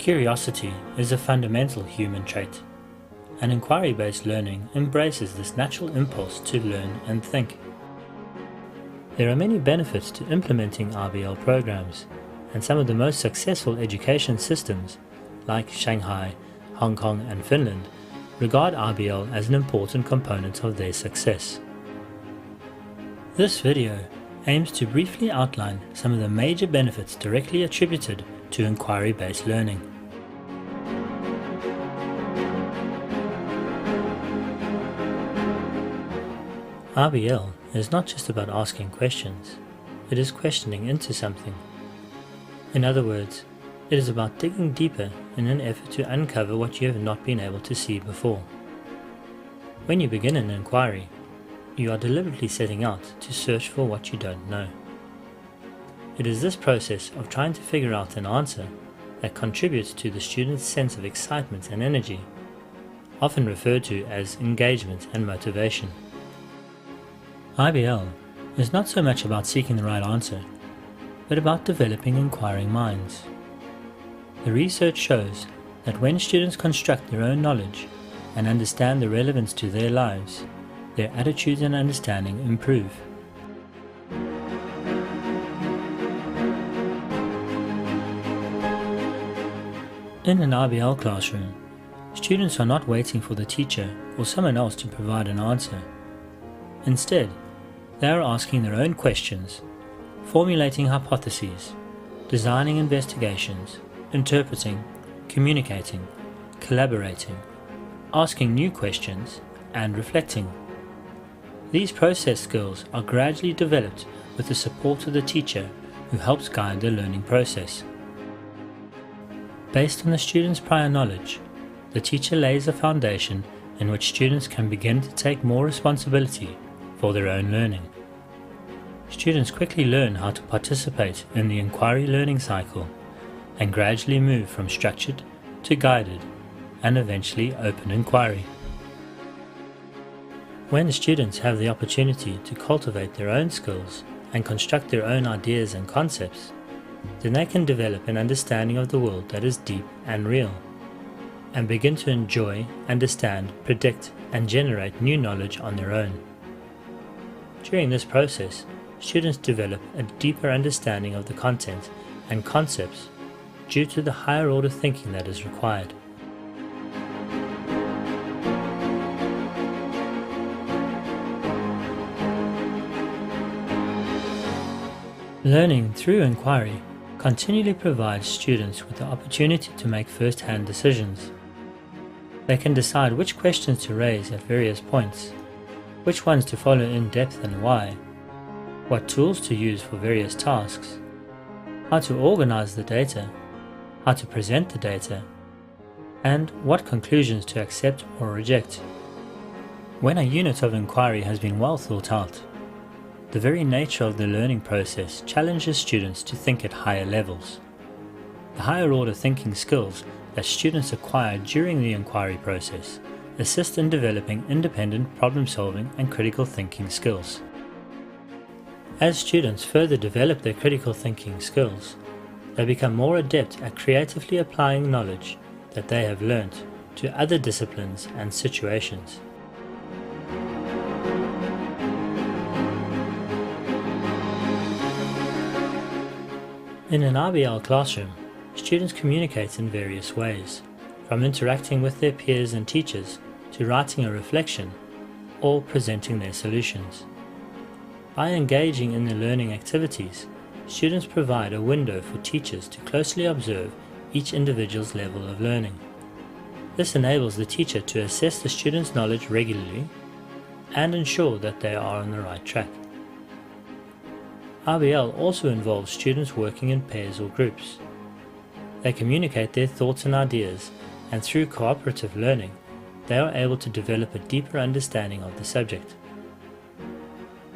Curiosity is a fundamental human trait, and inquiry-based learning embraces this natural impulse to learn and think. There are many benefits to implementing RBL programs, and some of the most successful education systems, like Shanghai, Hong Kong and Finland, regard RBL as an important component of their success. This video aims to briefly outline some of the major benefits directly attributed to inquiry-based learning. RBL is not just about asking questions, it is questioning into something. In other words, it is about digging deeper in an effort to uncover what you have not been able to see before. When you begin an inquiry, you are deliberately setting out to search for what you don't know. It is this process of trying to figure out an answer that contributes to the student's sense of excitement and energy, often referred to as engagement and motivation. RBL is not so much about seeking the right answer, but about developing inquiring minds. The research shows that when students construct their own knowledge and understand the relevance to their lives, their attitudes and understanding improve. In an RBL classroom, students are not waiting for the teacher or someone else to provide an answer. Instead, they are asking their own questions, formulating hypotheses, designing investigations, interpreting, communicating, collaborating, asking new questions, and reflecting. These process skills are gradually developed with the support of the teacher who helps guide the learning process. Based on the student's prior knowledge, the teacher lays a foundation in which students can begin to take more responsibility for their own learning. Students quickly learn how to participate in the inquiry learning cycle and gradually move from structured to guided and eventually open inquiry. When the students have the opportunity to cultivate their own skills and construct their own ideas and concepts, then they can develop an understanding of the world that is deep and real, and begin to enjoy, understand, predict, and generate new knowledge on their own. During this process, students develop a deeper understanding of the content and concepts due to the higher order thinking that is required. Learning through inquiry continually provides students with the opportunity to make first-hand decisions. They can decide which questions to raise at various points, which ones to follow in depth and why, what tools to use for various tasks, how to organize the data, how to present the data, and what conclusions to accept or reject. When a unit of inquiry has been well thought out, the very nature of the learning process challenges students to think at higher levels. The higher order thinking skills that students acquire during the inquiry process assist in developing independent problem-solving and critical thinking skills. As students further develop their critical thinking skills, they become more adept at creatively applying knowledge that they have learnt to other disciplines and situations. In an RBL classroom, students communicate in various ways, from interacting with their peers and teachers to writing a reflection or presenting their solutions. By engaging in the learning activities, students provide a window for teachers to closely observe each individual's level of learning. This enables the teacher to assess the student's knowledge regularly and ensure that they are on the right track. RBL also involves students working in pairs or groups. They communicate their thoughts and ideas, and through cooperative learning, they are able to develop a deeper understanding of the subject.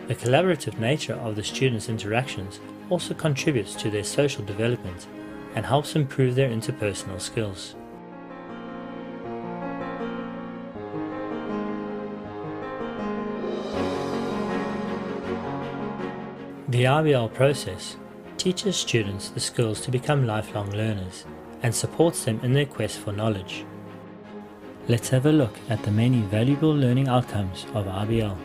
The collaborative nature of the students' interactions also contributes to their social development and helps improve their interpersonal skills. The RBL process teaches students the skills to become lifelong learners and supports them in their quest for knowledge. Let's have a look at the many valuable learning outcomes of IBL.